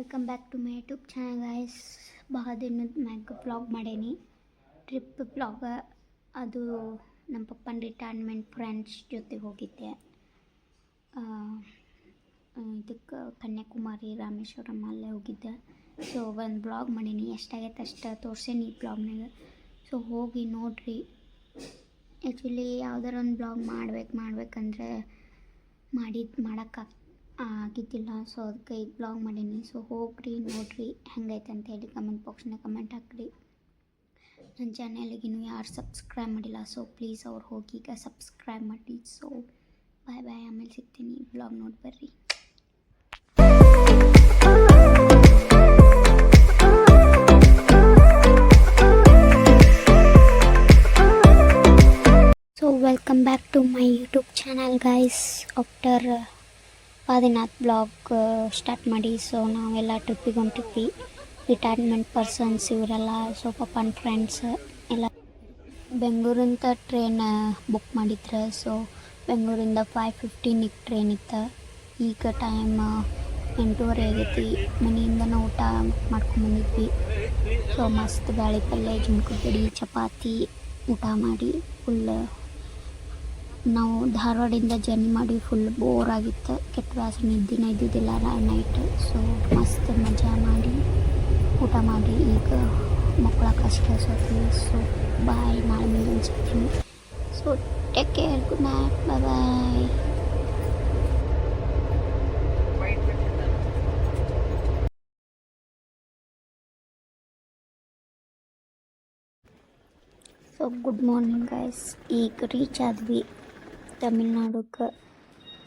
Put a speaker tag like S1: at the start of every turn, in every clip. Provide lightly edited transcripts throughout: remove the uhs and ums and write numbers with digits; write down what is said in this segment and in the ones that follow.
S1: Welcome back to my YouTube channel guys. ಭಾಳ ದಿನದ ಮ್ಯಾಗ ಬ್ಲಾಗ್ ಮಾಡೇನಿ, ಟ್ರಿಪ್ ಬ್ಲಾಗ. ಅದು ನಮ್ಮ ಪಪ್ಪನ ರಿಟೈರ್ಮೆಂಟ್ ಫ್ರೆಂಡ್ಸ್ ಜೊತೆ ಹೋಗಿದ್ದೆ. ಇದಕ್ಕೆ ಕನ್ಯಾಕುಮಾರಿ ರಾಮೇಶ್ವರಂ ಅಲ್ಲೇ ಹೋಗಿದ್ದೆ. ಸೊ ಒಂದು ಬ್ಲಾಗ್ ಮಾಡೀನಿ, ಎಷ್ಟಾಗೈತೆ ಅಷ್ಟು ತೋರ್ಸೇನಿ ಈ ಬ್ಲಾಗ್ನಾಗ. ಸೊ ಹೋಗಿ ನೋಡಿರಿ. ಆ್ಯಕ್ಚುಲಿ ಯಾವ್ದಾರ ಒಂದು ಬ್ಲಾಗ್ ಮಾಡ್ಬೇಕಂದ್ರೆ ಆಗಿದ್ದಿಲ್ಲ. ಸೊ ಅದಕ್ಕೆ ಈಗ ಬ್ಲಾಗ್ ಮಾಡೀನಿ. ಸೊ ಹೋಗ್ರಿ ನೋಡಿರಿ ಹೆಂಗೈತೆ ಅಂತೇಳಿ ಕಮೆಂಟ್ ಬಾಕ್ಸ್ನಾಗ ಕಮೆಂಟ್ ಹಾಕ್ರಿ. ನನ್ನ ಚಾನಲ್ಗೆ ಇನ್ನೂ ಯಾರು ಸಬ್ಸ್ಕ್ರೈಬ್ ಮಾಡಿಲ್ಲ, ಸೊ ಪ್ಲೀಸ್ ಅವ್ರು ಹೋಗಿ ಈಗ ಸಬ್ಸ್ಕ್ರೈಬ್ ಮಾಡಿ. ಸೊ ಬಾಯ್ ಬಾಯ್, ಆಮೇಲೆ ಸಿಗ್ತೀನಿ. ಬ್ಲಾಗ್ ನೋಡಿ ಬರ್ರಿ. So welcome back to my YouTube channel guys. After Adinath vlog start ಮಾಡಿ. ಸೊ ನಾವೆಲ್ಲ ಟ್ರಿಪ್ಪಿಗೆ ಹೊಂಟಿದ್ವಿ, ರಿಟೈರ್ಮೆಂಟ್ ಪರ್ಸನ್ಸ್ ಇವರೆಲ್ಲ. ಸೊ ಪಪ್ಪನ ಫ್ರೆಂಡ್ಸ್ ಎಲ್ಲ ಬೆಂಗಳೂರಿಂದ ಟ್ರೈನ್ ಬುಕ್ ಮಾಡಿದ್ರು. ಸೊ ಬೆಂಗಳೂರಿಂದ 5:15 ಟ್ರೈನ್ ಇತ್ತು. ಈಗ ಟೈಮ್ 8:30 ಆಗೈತಿ. ಮನೆಯಿಂದನೂ ಊಟ ಮಾಡ್ಕೊಂಬಂದಿದ್ವಿ. ಸೊ ಮಸ್ತ್ ಬ್ಯಾಳಿ ಪಲ್ಯ, ಜುಣ್ಕುಗಡ್ಡಿ, ಚಪಾತಿ ಊಟ ಮಾಡಿ ಫುಲ್. ನಾವು ಧಾರವಾಡಿಂದ ಜರ್ನಿ ಮಾಡಿ ಫುಲ್ ಬೋರ್ ಆಗಿತ್ತು. ಕೆಟ್ಟ ವಾಸನೆ ನಿದ್ದಿನ ಇದ್ದಿದ್ದಿಲ್ಲ ನೈಟ್. ಸೊ ಮಸ್ತ್ ಮಜಾ ಮಾಡಿ ಊಟ ಮಾಡಿ ಈಗ ಮಕ್ಕಳಕ್ಕೆ ಅಷ್ಟೇ. ಸೊ ಬಾಯ್, ನಾಳೆ ಮೇಲೆ ಸಿಗ್ತೀನಿ. So take care, good night, bye. So good morning guys. ಈಗ ರೀಚ್ ಆದ್ವಿ ತಮಿಳ್ನಾಡಕ್ಕೆ.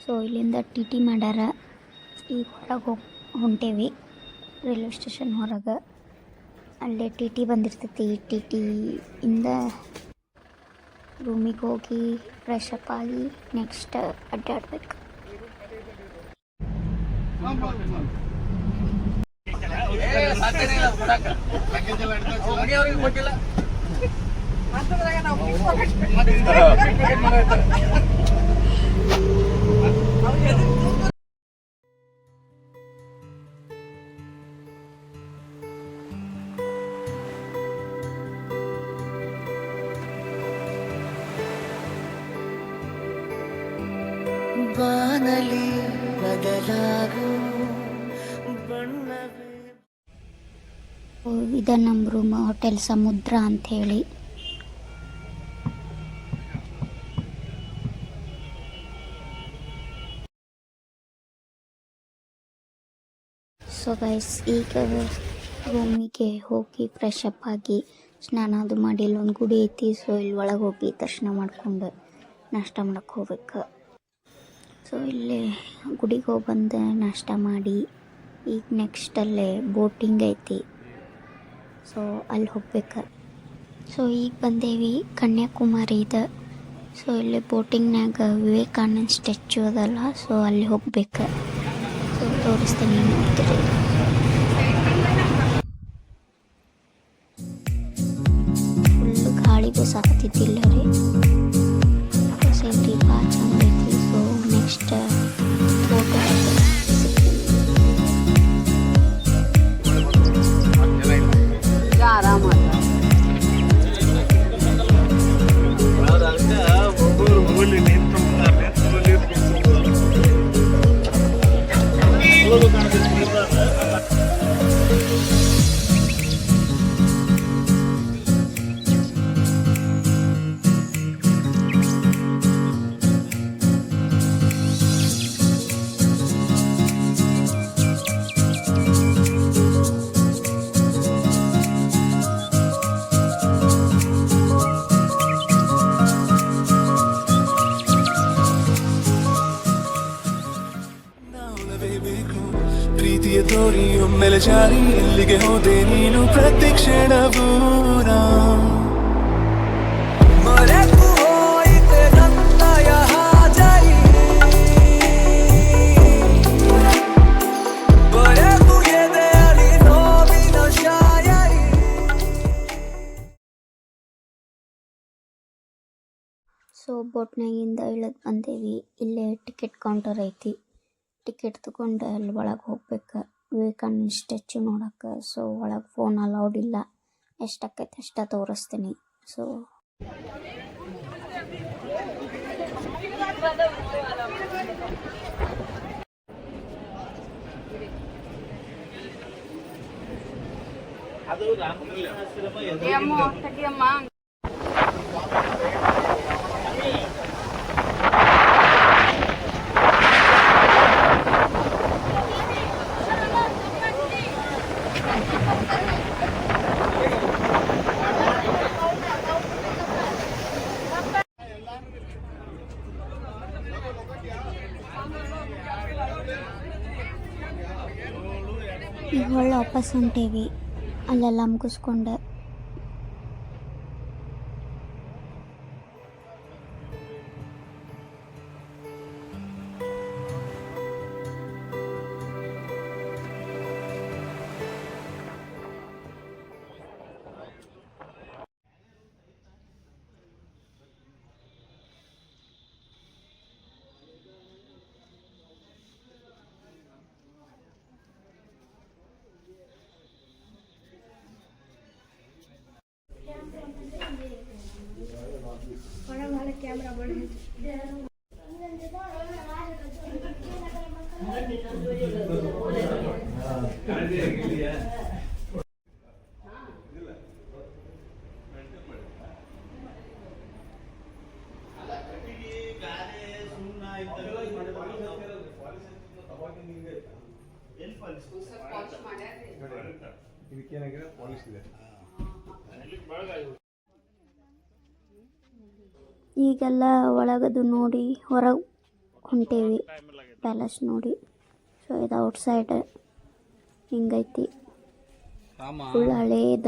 S1: ಸೊ ಇಲ್ಲಿಂದ ಟಿ ಮಾಡ್ಯಾರ. ಈಗ ಹೊರಗೆ ಹೊಂಟೇವಿ ರೈಲ್ವೆ ಸ್ಟೇಷನ್ ಹೊರಗೆ. ಅಲ್ಲೇ ಟಿ ಬಂದಿರ್ತೈತಿ. ಟಿಯಿಂದ ರೂಮಿಗೆ ಹೋಗಿ ಫ್ರೆಶ್ ಅಪ್ ಆಗಿ ನೆಕ್ಸ್ಟ್ ಅಡ್ಡಾಡ್ಬೇಕು.
S2: ಬಾನಲಿ ಬದಲಾಗು ಬಣ್ಣವೇ.
S1: ಇದು ನಮ್ಮ ರೂಮ್, ಹೋಟೆಲ್ ಸಮುದ್ರ ಅಂಥೇಳಿ. ಸೊ ಗೈಸ್, ಈಗ ರೂಮಿಗೆ ಹೋಗಿ ಫ್ರೆಶ್ ಅಪ್ ಆಗಿ ಸ್ನಾನ ಅದು ಮಾಡಿ ಇಲ್ಲೊಂದು ಗುಡಿ ಐತಿ. ಸೊ ಇಲ್ಲಿ ಒಳಗೆ ಹೋಗಿ ದರ್ಶನ ಮಾಡ್ಕೊಂಡು ನಾಷ್ಟ ಮಾಡಕ್ಕೆ ಹೋಗ್ಬೇಕು. ಸೊ ಇಲ್ಲಿ ಗುಡಿಗೆ ಹೋಗಿ ಬಂದು ನಾಷ್ಟ ಮಾಡಿ ಈಗ ನೆಕ್ಸ್ಟ್ ಅಲ್ಲೇ ಬೋಟಿಂಗ್ ಐತಿ. ಸೊ ಅಲ್ಲಿ ಹೋಗ್ಬೇಕು. ಸೊ ಈಗ ಬಂದೇವಿ ಕನ್ಯಾಕುಮಾರಿ ಇದೆ. ಸೊ ಇಲ್ಲಿ ಬೋಟಿಂಗ್ನಾಗ ವಿವೇಕಾನಂದ ಸ್ಟ್ಯಾಚ್ಯೂ ಅದಲ್ಲ, ಸೊ ಅಲ್ಲಿ ಹೋಗ್ಬೇಕು. ಸೊ ತೋರಿಸ್ತೀನಿ, ನೋಡ್ತೀರಿ. ಫುಲ್ಲು ಗಾಳಿ ಬೀಸಾಕತ್ತಿದ್ದಿಲ್ಲ ರೀ. ಸೀನ್ರಿ ಭಾಳ ಚಂದ ಐತಿ. ಸೊ ನೆಕ್ಸ್ಟ್ ಫೋಟೋ
S2: ಪ್ರೀತಿಯ ತೋರಿಯೊಮ್ಮೆಲೆ ಜಾರಿ ಎಲ್ಲಿಗೆ ಹೋದೆ ನೀನು ಪ್ರತಿ ಕ್ಷಣವೂರ ಮರೆತು ಹೋಯಿತೆ ನನ್ನಯ ಹಾಜರಿ ಬರೆದು ಎದೆಯಲ್ಲಿ ನೋವಿನ ಶಾಯರಿ.
S1: ಸೊ ಬೋಟ್ನಾಗಿಂದ ಇಳಿದು ಬಂದೇವಿ. ಇಲ್ಲೇ ಟಿಕೆಟ್ ಕೌಂಟರ್ ಐತಿ. ಟಿಕೆಟ್ ತೊಗೊಂಡು ಅಲ್ಲಿ ಒಳಗೆ ಹೋಗ್ಬೇಕು. ವಿವೇಕಾನಂದ ಸ್ಟ್ಯಾಚು ನೋಡೋಕ್ಕೆ. ಸೊ ಒಳಗೆ ಫೋನ್ ಅಲೌಡ್ ಇಲ್ಲ, ಎಷ್ಟಾಕೈತೆ ಅಷ್ಟ ತೋರಿಸ್ತೀನಿ. ಸೊ ಈಗ ಒಳ್ಳೆ ವಾಪಸ್ ಹೊಂಟೇವಿ, ಅಲ್ಲೆಲ್ಲ ಮುಗಿಸ್ಕೊಂಡೆ. ಈಗೆಲ್ಲ ಒಳಗದು ನೋಡಿ ಹೊರಗೆ ಹೊಂಟೇವಿ, ಪ್ಯಾಲೇಸ್ ನೋಡಿ. ಸೊ ಇದು ಔಟ್ಸೈಡ್ ಹಿಂಗೈತಿ, ಫುಲ್ ಹಳೇದ.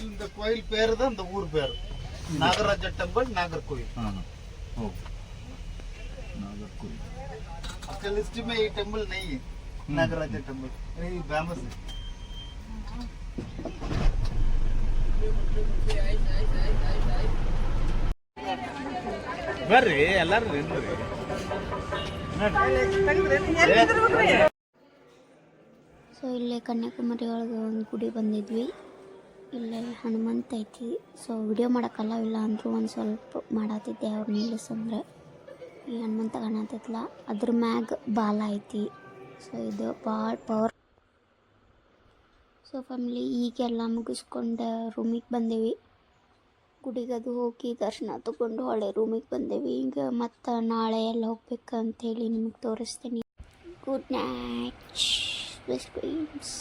S3: இந்த கோயில் பேரு தான் இந்த ஊர் பேரு, நாகராஜ டெம்பிள், नागरकोइल। नागरकोइल उसके लिस्ट में ये टेम्पल नहीं है, नागराज टेम्पल ये फेमस है। ಬರ್ರಿ ಎಲ್ಲರೂ ನಿಂದ್ರಿ.
S1: ಸೊ ಇಲ್ಲೇ ಕನ್ಯಾಕುಮಾರಿ ಒಳಗೆ ಒಂದು ಗುಡಿ ಬಂದಿದ್ವಿ, ಇಲ್ಲೇ ಹನುಮಂತ ಐತಿ. ಸೊ ವಿಡಿಯೋ ಮಾಡೋಕ್ಕಲ್ಲ ಇಲ್ಲ ಅಂದರೂ ಒಂದು ಸ್ವಲ್ಪ ಮಾಡತ್ತಿದ್ದೆ ಅವ್ರು ನಿಲ್ಲಿಸಂದ್ರೆ. ಈ ಹನುಮಂತ ಕಾಣತ್ತೈತಲ್ಲ ಅದ್ರ ಮ್ಯಾಗ ಬಾಲ ಐತಿ. ಸೊ ಇದು ಭಾಳ ಪವರ್. ಸೊ ಫ್ಯಾಮಿಲಿ ಈಗೆಲ್ಲ ಮುಗಿಸ್ಕೊಂಡು ರೂಮಿಗೆ ಬಂದೇವಿ. ಗುಡಿಗದು ಹೋಗಿ ದರ್ಶನ ತಗೊಂಡು ಹೊಳೆ ರೂಮಿಗೆ ಬಂದೇವಿ. ಈಗ ಮತ್ತು ನಾಳೆ ಎಲ್ಲ ಹೋಗ್ಬೇಕಂತೇಳಿ ನಿಮಗೆ ತೋರಿಸ್ತೀನಿ. Good night sweet dreams.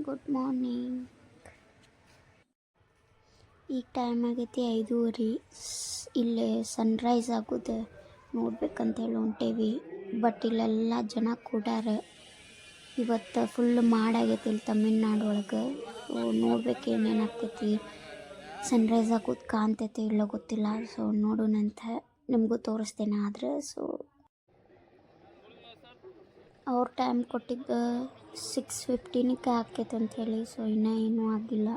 S1: Good morning. ಈಗ ಟೈಮ್ ಆಗೈತಿ 5:30. ಇಲ್ಲೇ ಸನ್ರೈಸ್ ಆಗೋದು ನೋಡ್ಬೇಕಂತೇಳಿ ಹೊಂಟೇವಿ. ಬಟ್ ಇಲ್ಲೆಲ್ಲ ಜನ ಕೂಡ್ಯಾರ. ಇವತ್ತು ಫುಲ್ ಮಾಡಾಗೈತಿ ಇಲ್ಲಿ ತಮಿಳ್ನಾಡು ಒಳಗೆ. ಸೊ ನೋಡ್ಬೇಕು ಏನೇನು ಆಗ್ತೈತಿ, ಸನ್ರೈಸ್ ಆಗೋದು ಕಾಣ್ತೈತಿ ಇಲ್ಲ ಗೊತ್ತಿಲ್ಲ. ಸೊ ನೋಡೋಣಂತ ನಿಮಗೂ ತೋರಿಸ್ತೇನೆ. ಆದರೆ ಸೊ ಅವ್ರ ಟೈಮ್ ಕೊಟ್ಟಿದ್ದು 6:15ಕ್ಕೆ ಆಕೈತೆ ಅಂಥೇಳಿ. ಸೊ ಇನ್ನೂ ಏನೂ ಆಗಿಲ್ಲ.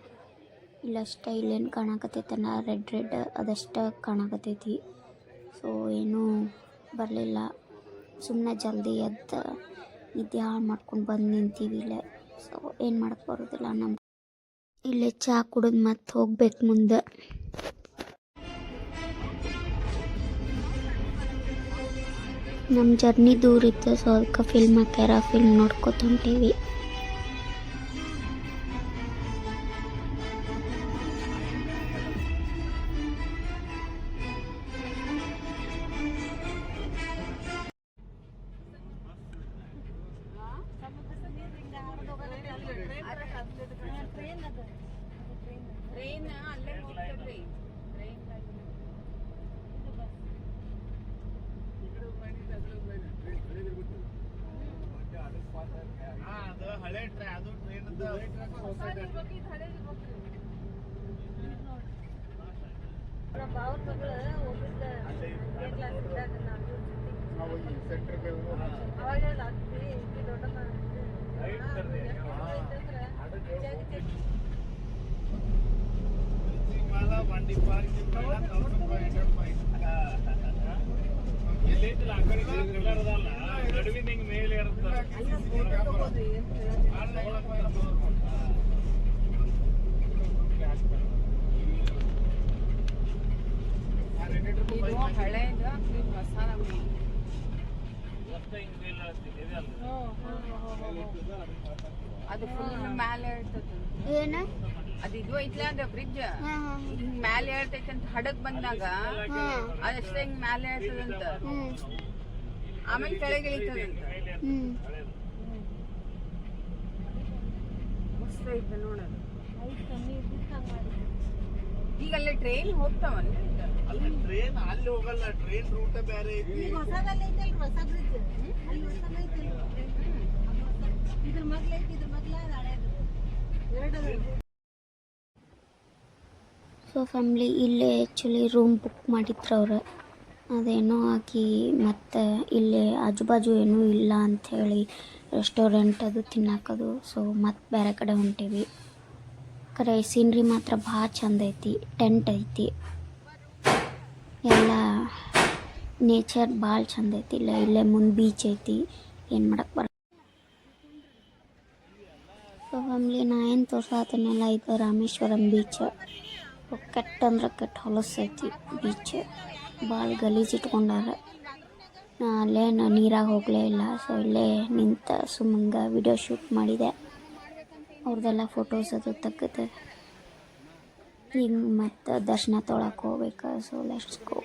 S1: ಇಲ್ಲಷ್ಟೇ ಇಲ್ಲೇನು ಕಾಣಕತ್ತೈತಲ್ಲ ರೆಡ್ ಅದಷ್ಟೇ ಕಾಣಕತ್ತೈತಿ. ಸೊ ಏನೂ ಬರಲಿಲ್ಲ. ಸುಮ್ಮನೆ ಜಲ್ದಿ ಎದ್ದು ನಿದ್ದೆ ಹಾಳು ಮಾಡ್ಕೊಂಡು ಬಂದು ನಿಂತೀವಿ ಇಲ್ಲೇ. ಸೊ ಏನು ಮಾಡಕ್ಕೆ ಬರೋದಿಲ್ಲ. ಇಲ್ಲೇ ಚಹಾ ಕುಡಿದು ಮತ್ತೆ ಹೋಗ್ಬೇಕು ಮುಂದೆ. ನಮ್ಮ ಜರ್ನಿ ದೂರ ಇತ್ತು, ಸೊ ಅದಕ್ಕೆ ಫಿಲ್ಮ್ ಹಾಕ್ಯಾರ, ಫಿಲ್ಮ್ ನೋಡ್ಕೊತ ಹೊಂಟೀವಿ.
S3: ಹಳೆ ಅದು ಟ್ರೈನ್ ಸೆಂಟರ್ బండి పార్కింగ్ ನಡುವಿನ ಮೇಲೆ ಇರುತ್ತೆ
S4: ಹಳೆದ ಮಸಾಲ ಅದು ಫುಲ್ ಮ್ಯಾಲೆ ಇರ್ತದೆ
S1: ಏನು
S4: ಅದು ಇದು ಐತ್ಲ ಅದ ಬ್ರಿಡ್ಜ್ ಹಿಂಗ್ ಮ್ಯಾಲೆ ಇರ್ತೈತೆ ಅಂತ ಹಡಗ್ ಬಂದಾಗ ಅದಷ್ಟೇ ಹಿಂಗ್ ಮ್ಯಾಲೆ ಇರ್ತದಂತ ಆಮೇಲೆ ಕೆಳಗೆ ಇಳಿತದಂತ ಮಸ್ತ್ ಐತೆ ನೋಡೋದು ಈಗ ಅಲ್ಲೇ ಟ್ರೈನ್ ಹೋಗ್ತಾವಲ್ಲ
S3: ಅಲ್ಲಿ ಟ್ರೈನ್ ಅಲ್ಲಿ ಹೋಗಲ್ಲ ಟ್ರೈನ್ ರೂಟ್ ಬೇರೆ ಐತಿ
S5: ಹೊಸದಲ್ಲಿ ಐತಲ್ರಿ ಹೊಸ ಬ್ರಿಡ್ಜ್ ಅಲ್ಲಿ ಹೊಸದ ಐತಲ್ರಿ ಇದ್ರ ಮಗ್ಲ ಐತಿ ಇದ್ರ ಮಗ್ಲ ಹಳೇದು
S1: ಸೊ ಫ್ಯಾಮ್ಲಿ ಇಲ್ಲೇ ಆ್ಯಕ್ಚುಲಿ ರೂಮ್ ಬುಕ್ ಮಾಡಿದ್ರು ಅವ್ರು ಅದೇನೋ ಆಕಿ ಮತ್ತು ಇಲ್ಲಿ ಆಜು ಬಾಜು ಏನೂ ಇಲ್ಲ ಅಂಥೇಳಿ ರೆಸ್ಟೋರೆಂಟ್ ಅದು ತಿನ್ನಾಕದು ಸೊ ಮತ್ತು ಬೇರೆ ಕಡೆ ಹೊಂಟೀವಿ ಕರೆ ಸೀನ್ರಿ ಮಾತ್ರ ಭಾಳ ಚಂದ ಐತಿ ಟೆಂಟ್ ಐತಿ ಎಲ್ಲ ನೇಚರ್ ಭಾಳ ಚಂದ ಐತಿ ಇಲ್ಲೇ ಮುಂದೆ ಬೀಚ್ ಐತಿ ಏನು ಮಾಡಕ್ಕೆ ಬರ ಸೊ ಫ್ಯಾಮ್ಲಿ ನಾ ಏನು ತೋರ್ಸಾತನೆಲ್ಲ ಇದು ರಾಮೇಶ್ವರಂ ಬೀಚ್ ಕೆಟ್ಟ ಅಂದ್ರೆ ಕೆಟ್ಟ ಹೊಲಸೈತಿ ಬೀಚ್ ಭಾಳ ಗಲೀಜು ಇಟ್ಕೊಂಡಾರ ನಾ ಅಲ್ಲೇ ನೀರಾಗ ಹೋಗಲೇ ಇಲ್ಲ ಸೊ ಇಲ್ಲೇ ನಿಂತ ಸುಮ್ಮಂಗೆ ವಿಡಿಯೋ ಶೂಟ್ ಮಾಡಿದೆ ಅವ್ರದ್ದೆಲ್ಲ ಫೋಟೋಸ್ ಅದು ತೆಗೆದು ಈಗ ಮತ್ತು ದರ್ಶನ ತೊಗೊಳಕ್ಕೆ ಹೋಗ್ಬೇಕು ಸೊ ಲೆಟ್ಸ್ ಗೋ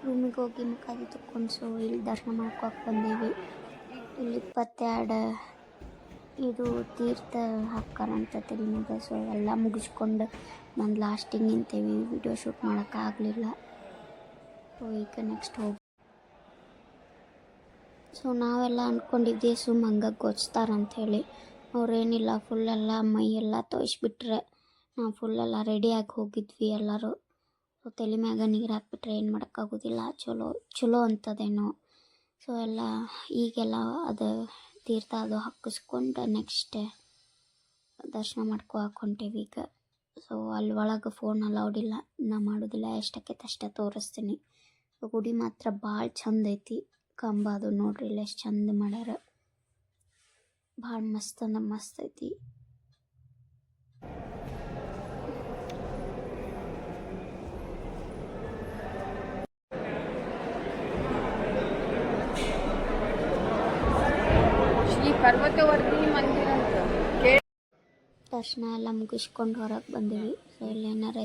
S1: ರೂಮಿಗೆ ಹೋಗಿ ಮುಖಾದಿ ತಕ್ಕೊಂಡು ಸೊ ಇಲ್ಲಿ ದರ್ಶನ ಮಾಡ್ಕೊಳಕ್ಕೆ ಬಂದೀವಿ ಇಲ್ಲಿ 22 ಇದು ತೀರ್ಥ ಹಾಕ್ಕಾರಂತ ತಿಳಿನಿದೆ ಸೊ ಎಲ್ಲ ಮುಗಿಸ್ಕೊಂಡು ಬಂದು ಲಾಸ್ಟಿಗೆ ನಿಂತೇವಿ ವಿಡಿಯೋ ಶೂಟ್ ಮಾಡೋಕ್ಕಾಗಲಿಲ್ಲ ಸೊ ಈಗ ನೆಕ್ಸ್ಟ್ ಹೋಗಿ ಸೊ ನಾವೆಲ್ಲ ಅಂದ್ಕೊಂಡಿದ್ದೆ ಸುಮ್ಮ ಹಂಗೆ ಗೊಚ್ತಾರಂಥೇಳಿ ಅವ್ರೇನಿಲ್ಲ ಫುಲ್ಲೆಲ್ಲ ಮೈಯೆಲ್ಲ ತೋರಿಸ್ಬಿಟ್ರೆ ನಾವು ಫುಲ್ಲೆಲ್ಲ ರೆಡಿಯಾಗಿ ಹೋಗಿದ್ವಿ ಎಲ್ಲರೂ ಸೊ ತಲೆ ಮ್ಯಾಗ ನೀರು ಹಾಕ್ಬಿಟ್ರೆ ಏನು ಮಾಡೋಕ್ಕಾಗೋದಿಲ್ಲ ಚಲೋ ಅಂತದೇನೋ ಸೊ ಎಲ್ಲ ಈಗೆಲ್ಲ ಅದು ತೀರ್ಥ ಅದು ಹಾಕಿಸ್ಕೊಂಡು ನೆಕ್ಸ್ಟ್ ದರ್ಶನ ಹೊಂಟೀವಿ ಈಗ ಸೊ ಅಲ್ಲಿ ಒಳಗೆ ಫೋನ್ ಅಲೌಡ್ ಇಲ್ಲ ನಾ ಮಾಡೋದಿಲ್ಲ ಎಷ್ಟಕ್ಕೆ ಅಷ್ಟೇ ತೋರಿಸ್ತೀನಿ ಗುಡಿ ಮಾತ್ರ ಭಾಳ ಚಂದ ಐತಿ ಕಂಬ ಅದು ನೋಡ್ರಿ ಇಲ್ಲ ಎಷ್ಟು ಚಂದ ಮಾಡ್ಯಾರ ಭಾಳ ಮಸ್ತ್ ಅಂದ್ರೆ ಮಸ್ತ್ ಐತಿ
S4: ಪರ್ವತವರ್ಧಿನಿ ಮಂದಿರ ಅಂತ
S1: ದರ್ಶನ ಎಲ್ಲ ಮುಗಿಸ್ಕೊಂಡು ಹೊರಗೆ ಬಂದೀವಿ ಸೊ ಇಲ್ಲೇನಾರೇ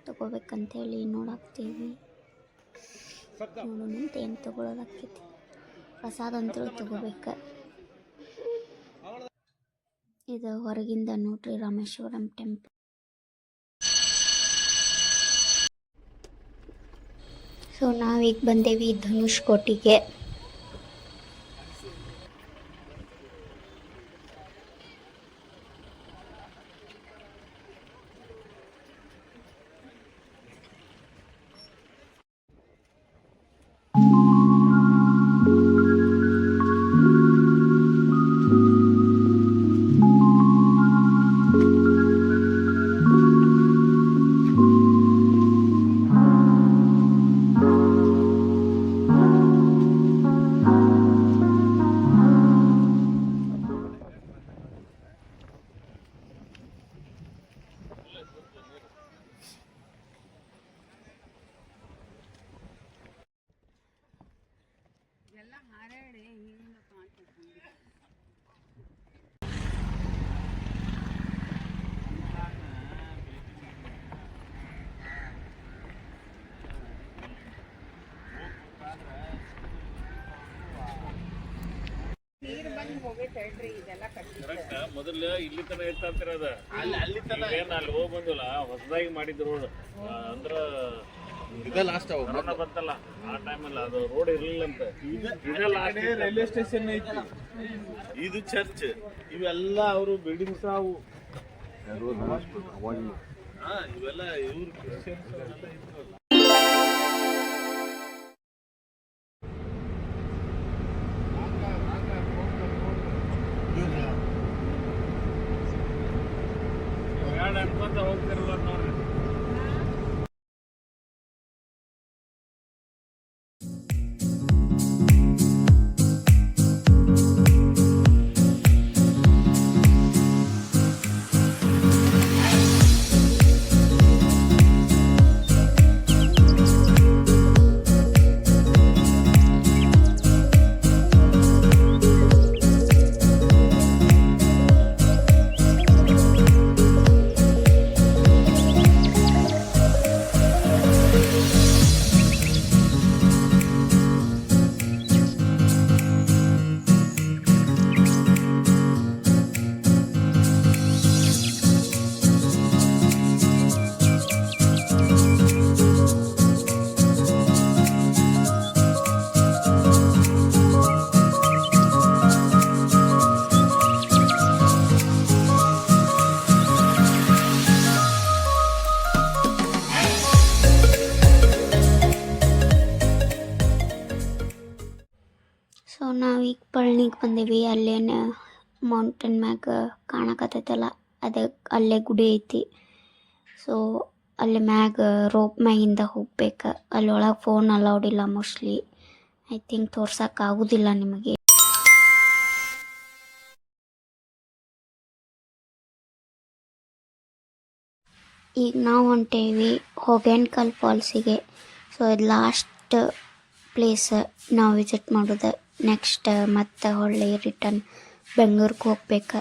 S1: ತೊಗೋಬೇಕಂತೇಳಿ ನೋಡಾಕ್ತೀವಿ ನೋಡೋಣ ಅಂತ ಏನು ತೊಗೊಳೋದಾಕೈತಿ ಪ್ರಸಾದ ಅಂತೂ ತೊಗೋಬೇಕು ಇದು ಹೊರಗಿಂದ ನೋಡ್ರಿ ರಾಮೇಶ್ವರಂ ಟೆಂಪಲ್ ಸೊ ನಾವೀಗ ಬಂದೇವಿ ಧನುಷ್ಕೋಟಿಗೆ
S4: ಎಲ್ಲ ಹಾರಾಡಿ ಹಿಂಗಿಂದ ಕಾಣ್ತದೆ ನೀರು ಬಂದು ಹೋಗೈತೆ ಇದೆಲ್ಲ ಕಟ್ಟಿದ್ರೆ
S6: ಮೊದಲು ಇಲ್ಲಿ ತನ ಇರ್ತಂತಿರೋದ
S3: ಅಲ್ಲಿ ತನ
S6: ಏನ್ ಅಲ್ಲಿ ಹೋಗಿ ಬಂದಿಲ್ಲ ಹೊಸದಾಗಿ ಮಾಡಿದ್ರು ಅಂದ್ರ
S3: ಇದೇ ಲಾಸ್ಟ್
S6: ಕೊರೋನಾ ಬಂತಲ್ಲ ಆ ಟೈಮಲ್ಲಿ ಅದು ರೋಡ್ ಇರ್ಲಿಲ್ಲ ಅಂತ ರೈಲ್ವೆ ಸ್ಟೇಷನ್ ಐತಿ, ಇದು ಚರ್ಚ್, ಇವೆಲ್ಲ ಅವರು ಬಿಲ್ಡಿಂಗ್ಸ್ ಅವು ಇವೆಲ್ಲ ಇವ್ರು ಕ್ರಿಶ್ಚಿಯನ್ಸ್ ಅವೆಲ್ಲ ಇದ್ರಲ್ಲ. ಅನ್ಕೊಂತ ಹೋಗ್ತಿರ್ಬೋದು ನೋಡ್ರಿ.
S1: ಸೊ ನಾವೀಗ ಪಳನಿಗೆ ಬಂದೀವಿ. ಅಲ್ಲೇನು ಮೌಂಟೇನ್ ಮ್ಯಾಗ ಕಾಣಕತ್ತೈತಲ್ಲ ಅದೇ ಅಲ್ಲೇ ಗುಡಿ ಐತಿ. ಸೊ ಅಲ್ಲಿ ಮ್ಯಾಗ ರೋಪ್ ಮ್ಯಾಗಿಂದ ಹೋಗ್ಬೇಕು. ಅಲ್ಲಿ ಒಳಗೆ ಫೋನ್ ಅಲೌಡ್ ಇಲ್ಲ ಮೋಸ್ಟ್ಲಿ. ಐ ಥಿಂಕ್ ತೋರ್ಸೋಕ್ಕಾಗೋದಿಲ್ಲ ನಿಮಗೆ. ಈಗ ನಾವು ಹೊಂಟೇವಿ ಹೊಗೇನಕಲ್ ಫಾಲ್ಸಿಗೆ. ಸೊ ಇದು ಲಾಸ್ಟ್ ಪ್ಲೇಸ್ ನಾವು ವಿಸಿಟ್ ಮಾಡೋದು. ನೆಕ್ಸ್ಟ್ ಮತ್ತೆ ಹೊಳ್ಳಿ ರಿಟರ್ನ್ ಬೆಂಗಳೂರಿಗೆ ಹೋಗ್ಬೇಕು.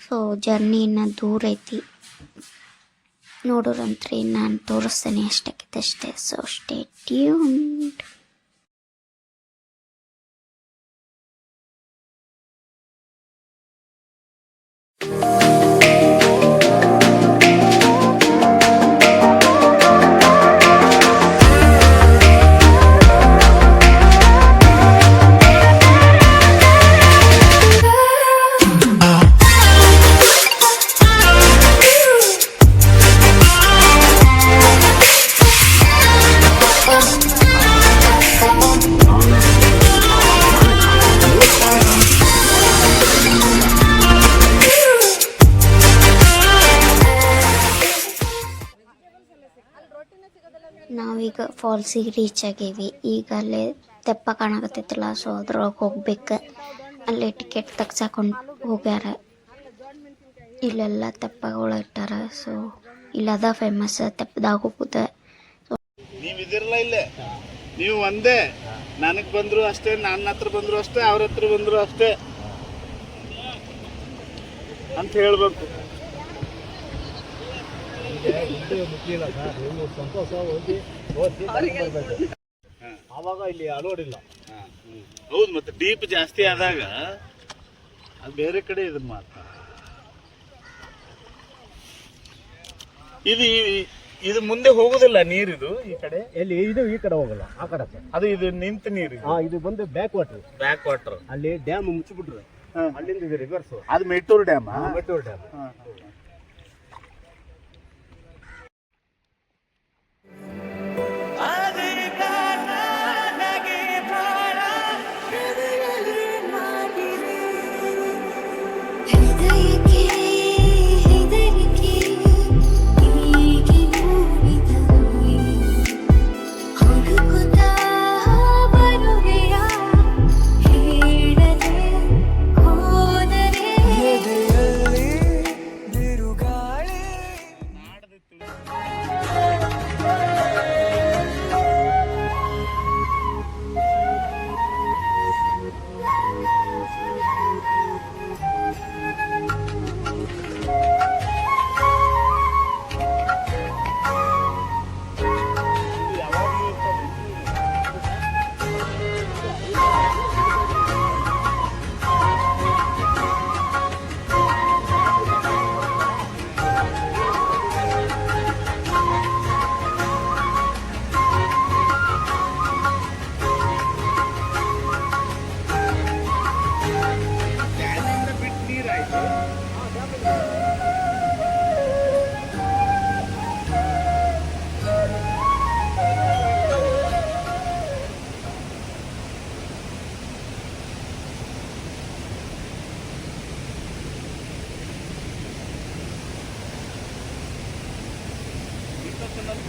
S1: ಸೊ ಜರ್ನಿ ಇನ್ನೂ ದೂರ ಐತಿ. ನೋಡೋರಂತ್ರಿ ನಾನು ತೋರಿಸ್ತೇನೆ ಎಷ್ಟಕ್ಕೈತೆ. So stay tuned. ನಾವೀಗ ಫಾಲ್ಸಿಗೆ ರೀಚ್ ಆಗೀವಿ. ಈಗ ಅಲ್ಲೇ ತೆಪ್ಪ ಕಾಣಕತ್ತೈತಲ್ಲ, ಸೊ ಅದ್ರೊಳಗೆ ಹೋಗ್ಬೇಕು. ಅಲ್ಲೇ ಟಿಕೆಟ್ ತೆಗ್ಸಾಕೊಂಡು ಹೋಗ್ಯಾರ. ಇಲ್ಲೆಲ್ಲ ತೆಪ್ಪಗಳು ಇಟ್ಟಾರ. ಸೊ ಇಲ್ಲದ ಫೇಮಸ್ ತೆಪ್ಪದಾಗ ಹೋಗುದ.
S6: ನೀವು ಇದಿರಲ್ಲ ಇಲ್ಲೇ, ನೀವು ಒಂದೇ, ನನಗೆ ಬಂದ್ರು ಅಷ್ಟೇ, ನನ್ನ ಹತ್ರ ಬಂದ್ರು ಅಷ್ಟೇ, ಅವ್ರ ಹತ್ರ ಬಂದ್ರು ಅಷ್ಟೇ ಅಂತ ಹೇಳ್ಬೇಕು.
S3: ಆವಾಗ ಇಲ್ಲಿ ಅಲೋಡ್ ಇಲ್ಲ.
S6: ಹೌದು, ಮತ್ತೆ ಡೀಪ್ ಜಾಸ್ತಿ ಆದಾಗ ಅದು ಬೇರೆ ಕಡೆ ಇದನ್ನ ಮಾಡ್ತಾರೆ. ಇದು ಮುಂದೆ ಹೋಗುದಿಲ್ಲ ನೀರಿದು ಈ ಕಡೆ.
S3: ಎಲ್ಲಿ ಇದು ಈ ಕಡೆ ಹೋಗಲ್ಲ, ಆ ಕಡೆ
S6: ಅದು ಇದು ನಿಂತ ನೀರು.
S3: ಇದು ಬಂದು ಬ್ಯಾಕ್ ವಾಟರ್. ಅಲ್ಲಿ ಡ್ಯಾಮ್ ಮುಚ್ಚಿಬಿಟ್ರು, ಅಲ್ಲಿಂದ ಇದು ರಿವರ್ಸ್.
S6: ಅದು ಮೆಟ್ಟೂರು ಡ್ಯಾಮ್.
S3: ಮೆಟ್ಟೂರು ಡ್ಯಾಮ್.
S2: ಎದೆಯಲ್ಲಿ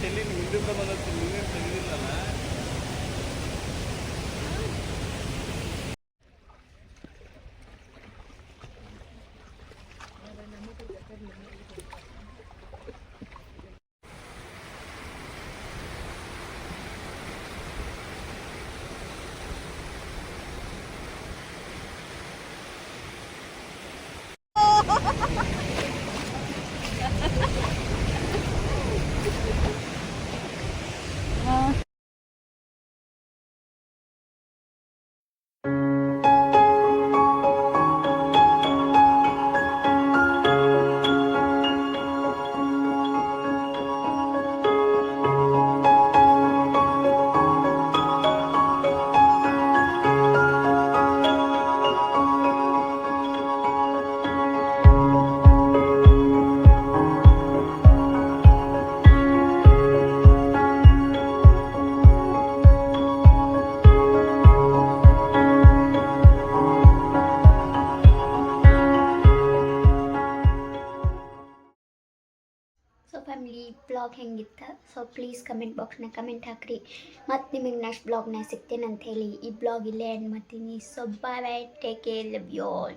S6: ತಲೆ ಹಿಂದಿಂದ ಬಂದದ್ದು ನೀವೇನು ತೆಗೆದಿಲ್ಲಲ್ಲ.
S1: ಸೊ ಫ್ಯಾಮಿಲಿ ಬ್ಲಾಗ್ ಹೆಂಗಿತ್ತು? ಸೊ ಪ್ಲೀಸ್ ಕಮೆಂಟ್ ಬಾಕ್ಸ್ನಾಗ ಕಮೆಂಟ್ ಹಾಕ್ರಿ. ಮತ್ತು ನಿಮಗೆ ನೆಕ್ಸ್ಟ್ ಬ್ಲಾಗ್ನಾಗ ಸಿಗ್ತೇನೆ ಅಂತ ಹೇಳಿ ಈ ಬ್ಲಾಗ್ ಇಲ್ಲೇ ಎಂಡ್ ಮಾಡ್ತೀನಿ. So bye bye, take care, love you all.